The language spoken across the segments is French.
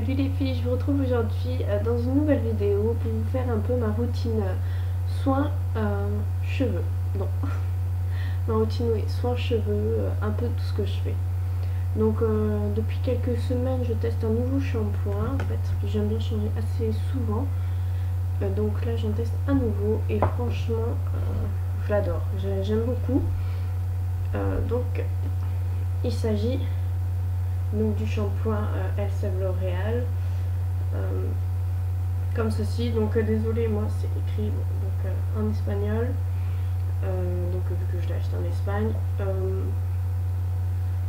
Salut les filles, je vous retrouve aujourd'hui dans une nouvelle vidéo pour vous faire un peu ma routine soins cheveux. Non, ma routine oui, soins cheveux, un peu tout ce que je fais. Donc depuis quelques semaines je teste un nouveau shampoing en fait, j'aime bien changer assez souvent. Donc là j'en teste un nouveau et franchement je l'adore, j'aime beaucoup. Donc il s'agit donc du shampoing Elseve L'Oréal. Comme ceci, donc désolé, moi c'est écrit donc, en espagnol, donc vu que je l'ai acheté en Espagne.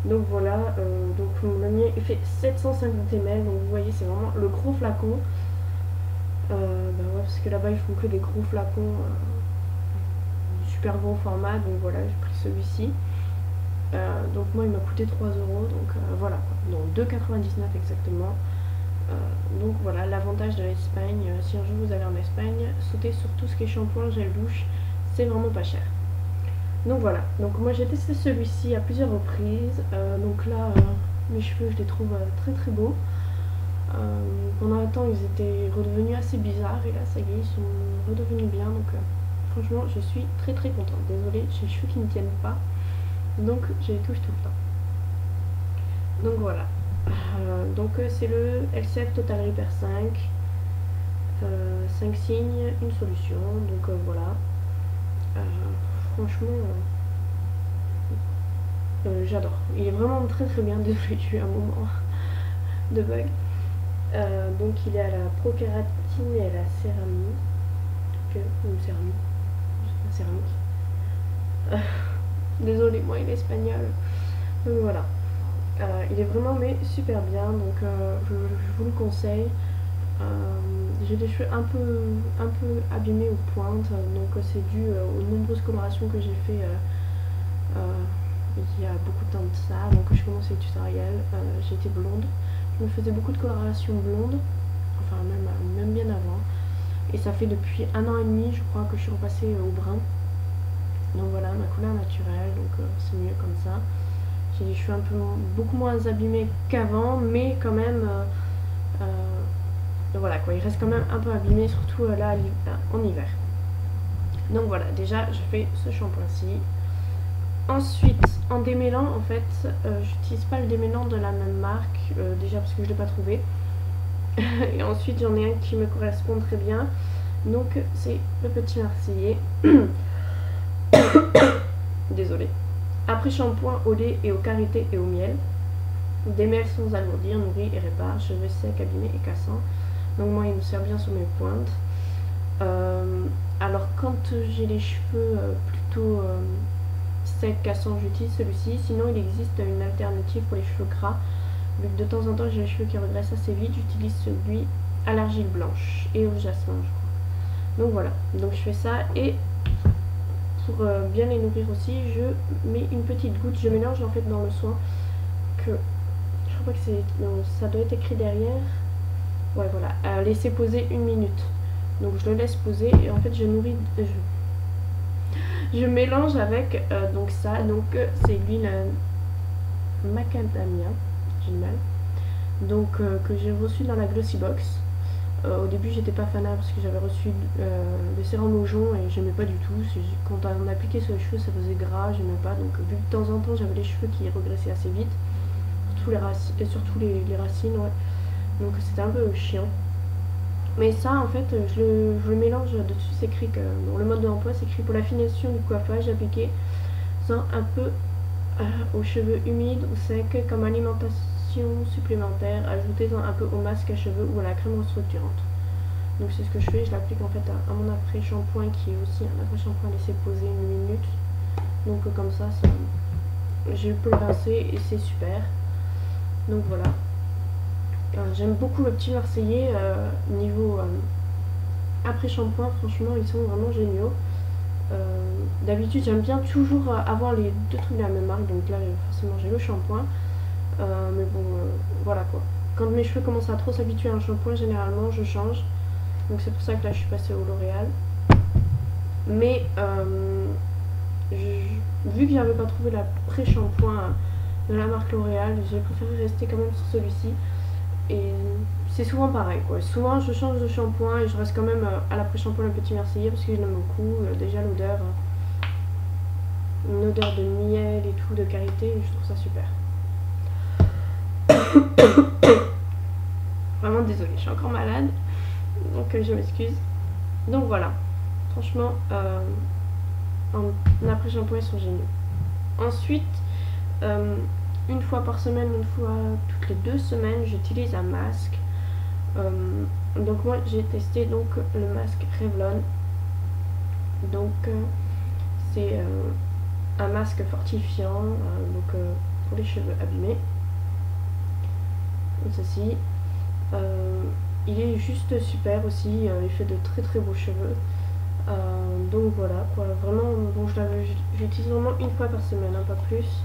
Donc voilà, donc le mien il fait 750 ml, donc vous voyez c'est vraiment le gros flacon. Bah ouais, parce que là-bas ils font que des gros flacons, super gros format, donc voilà j'ai pris celui-ci. Donc moi il m'a coûté 3 euros, donc voilà quoi, donc 2,99 exactement. Donc voilà, l'avantage de l'Espagne, si un jour vous allez en Espagne, sautez sur tout ce qui est shampoing, gel douche, c'est vraiment pas cher. Donc voilà, donc moi j'ai testé celui-ci à plusieurs reprises, donc là mes cheveux je les trouve très très beaux. Pendant un temps ils étaient redevenus assez bizarres et là ça y est, ils sont redevenus bien, donc franchement je suis très très contente. Désolée, j'ai les cheveux qui ne tiennent pas, donc je les touche tout le temps. Donc voilà. Donc c'est le Elseve Total Repair 5, 5 signes, une solution, donc voilà. Franchement j'adore, il est vraiment très très bien. Désolé, j'ai eu un moment de bug. Donc il est à la prokératine et à la céramique, ou céramique. Désolé, moi il est espagnol, donc voilà. Il est vraiment mais super bien, donc je vous le conseille. J'ai des cheveux un peu abîmés aux pointes, donc c'est dû aux nombreuses colorations que j'ai fait il y a beaucoup de temps de ça, donc je commençais le tutoriel. J'étais blonde, je me faisais beaucoup de coloration blonde, enfin même bien avant, et ça fait depuis 1 an et demi je crois que je suis repassée au brun. Donc voilà, ma couleur naturelle, donc c'est mieux comme ça. J'ai les cheveux beaucoup moins abîmés qu'avant, mais quand même voilà quoi, il reste quand même un peu abîmé, surtout là en hiver. Donc voilà, déjà je fais ce shampoing-ci. Ensuite, en démêlant, en fait, j'utilise pas le démêlant de la même marque, déjà parce que je l'ai pas trouvé. Et ensuite, j'en ai un qui me correspond très bien. Donc, c'est le Petit Marseillais. Désolée. Après shampoing au lait et aux karités et au miel. Démêle sans alourdir, nourrit et répare, cheveux secs, abîmés et cassants. Donc moi il me sert bien sur mes pointes. Alors quand j'ai les cheveux plutôt secs, cassants, j'utilise celui-ci. Sinon il existe une alternative pour les cheveux gras. Vu que de temps en temps j'ai les cheveux qui regressent assez vite, j'utilise celui à l'argile blanche et au jasmin je crois. Donc voilà, donc je fais ça, et pour bien les nourrir aussi, je mets une petite goutte, je mélange en fait dans le soin, que je crois que c'est, ça doit être écrit derrière. Ouais voilà, à laisser poser 1 minute. Donc je le laisse poser et en fait je nourris, je mélange avec donc ça, donc c'est l'huile macadamia, j'ai mal, donc que j'ai reçu dans la Glossy Box. Au début j'étais pas fanat parce que j'avais reçu le sérum au jonc et j'aimais pas du tout. Quand on appliquait sur les cheveux ça faisait gras, j'aimais pas, donc vu que de temps en temps j'avais les cheveux qui regressaient assez vite, surtout les racines, ouais. Donc c'était un peu chiant. Mais ça en fait je le mélange dessus, c'est écrit que bon, le mode d'emploi c'est écrit pour l'affination du coiffage, appliqué sans un peu aux cheveux humides ou secs comme alimentation supplémentaire, ajoutez-en un peu au masque à cheveux ou à la crème restructurante. Donc c'est ce que je fais, je l'applique en fait à mon après shampoing qui est aussi un après shampoing laissé poser 1 minute. Donc comme ça je peux le rincer et c'est super. Donc voilà. J'aime beaucoup le Petit Marseillais. Niveau après shampoing, franchement ils sont vraiment géniaux. D'habitude j'aime bien toujours avoir les deux trucs de la même marque, donc là forcément j'ai le shampoing, mais bon voilà quoi, quand mes cheveux commencent à trop s'habituer à un shampoing généralement je change, donc c'est pour ça que là je suis passée au L'Oréal. Mais vu que j'avais pas trouvé l'après shampoing de la marque L'Oréal, j'ai préféré rester quand même sur celui-ci. Et c'est souvent pareil quoi. Souvent je change de shampoing et je reste quand même à l'après-shampoing le Petit Marseillais parce que je l'aime beaucoup. Déjà l'odeur, une odeur de miel et tout, de karité, je trouve ça super. Vraiment désolée, je suis encore malade, donc je m'excuse. Donc voilà, franchement, en après-shampoing ils sont géniaux. Ensuite, une fois par semaine, une fois toutes les 2 semaines, j'utilise un masque. Donc moi j'ai testé donc le masque Revlon. Donc c'est un masque fortifiant pour les cheveux abîmés. Comme ceci. Il est juste super aussi, il fait de très très beaux cheveux. Donc voilà quoi, vraiment bon, j'utilise vraiment une fois par semaine, hein, pas plus.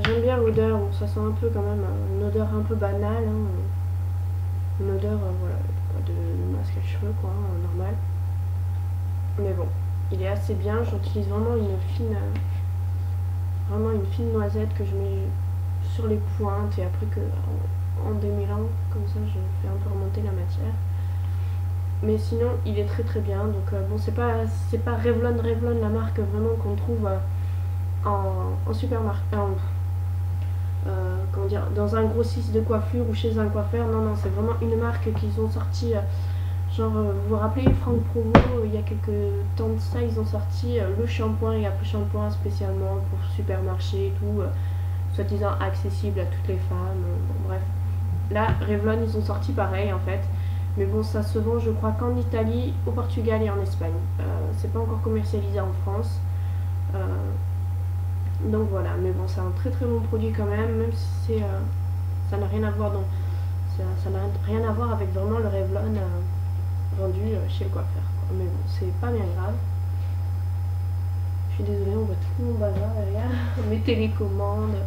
J'aime bien l'odeur, bon, ça sent un peu quand même une odeur un peu banale, hein, une odeur voilà, de masque à cheveux quoi, normal. Mais bon, il est assez bien, j'utilise vraiment une fine noisette que je mets sur les pointes et après que en démêlant, comme ça je fais un peu remonter la matière. Mais sinon il est très très bien, donc bon c'est pas Revlon la marque vraiment qu'on trouve en supermarché, comment dire, dans un grossiste de coiffure ou chez un coiffeur. Non, c'est vraiment une marque qu'ils ont sorti, genre, vous vous rappelez, Franck Provo, il y a quelques temps de ça, ils ont sorti le shampoing et après-shampoing spécialement pour supermarché et tout, soi-disant accessible à toutes les femmes, bon bref. Là, Revlon, ils ont sorti pareil en fait, mais bon, ça se vend je crois qu'en Italie, au Portugal et en Espagne. C'est pas encore commercialisé en France. Donc voilà, mais bon, c'est un très très bon produit quand même si ça n'a rien à voir ça n'a rien à voir avec vraiment le Revlon vendu chez le coiffeur quoi. Mais bon, c'est pas bien grave. Je suis désolée, on voit tout mon bazar derrière, mes télécommandes,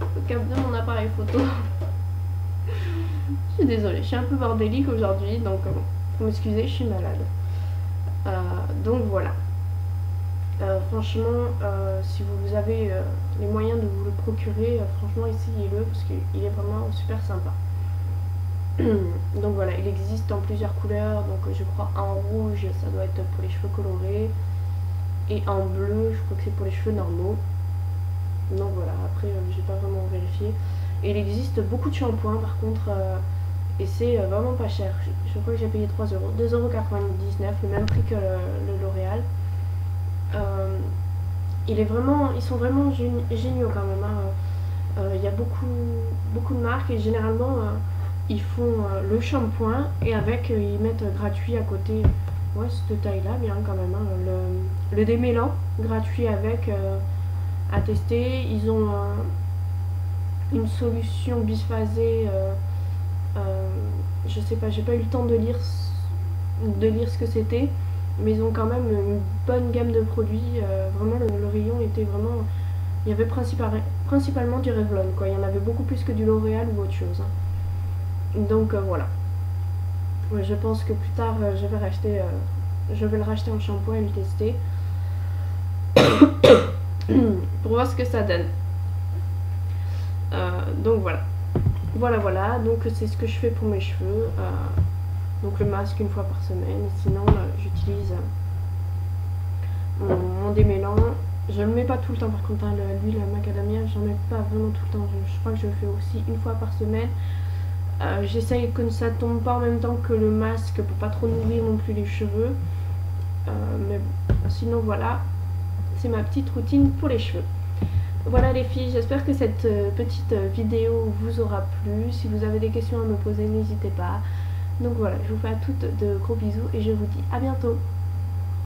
le câble de mon appareil photo. Je suis désolée, je suis un peu bordélique aujourd'hui, donc bon, faut m'excuser, je suis malade. Donc voilà. Franchement, si vous avez les moyens de vous le procurer, franchement essayez-le parce qu'il est vraiment super sympa. Donc voilà, il existe en plusieurs couleurs, donc je crois en rouge ça doit être pour les cheveux colorés et en bleu je crois que c'est pour les cheveux normaux. Donc voilà, après j'ai pas vraiment vérifié. Et il existe beaucoup de shampoings par contre, et c'est vraiment pas cher. Je crois que j'ai payé 3 euros, 2,99 €, le même prix que le L'Oréal. Ils sont vraiment géniaux quand même, hein. Y a beaucoup de marques et généralement ils font le shampoing et avec ils mettent gratuit à côté, ouais, cette taille là bien quand même, hein, le démêlant gratuit avec à tester. Ils ont une solution biphasée, je sais pas, j'ai pas eu le temps de lire ce que c'était, mais ils ont quand même une bonne gamme de produits. Vraiment le rayon était vraiment, il y avait principalement du Revlon quoi, il y en avait beaucoup plus que du L'Oréal ou autre chose, hein. Donc voilà, ouais, je pense que plus tard je vais le racheter en shampoing et le tester pour voir ce que ça donne. Donc voilà, donc c'est ce que je fais pour mes cheveux. Donc le masque une fois par semaine, sinon j'utilise mon démêlant. Je ne le mets pas tout le temps par contre, hein, l'huile macadamia, j'en mets pas vraiment tout le temps, je crois que je le fais aussi une fois par semaine. J'essaye que ça tombe pas en même temps que le masque pour pas trop nourrir non plus les cheveux. Mais bon, sinon voilà, c'est ma petite routine pour les cheveux. Voilà les filles, j'espère que cette petite vidéo vous aura plu. Si vous avez des questions à me poser, n'hésitez pas. Donc voilà, je vous fais à toutes de gros bisous et je vous dis à bientôt.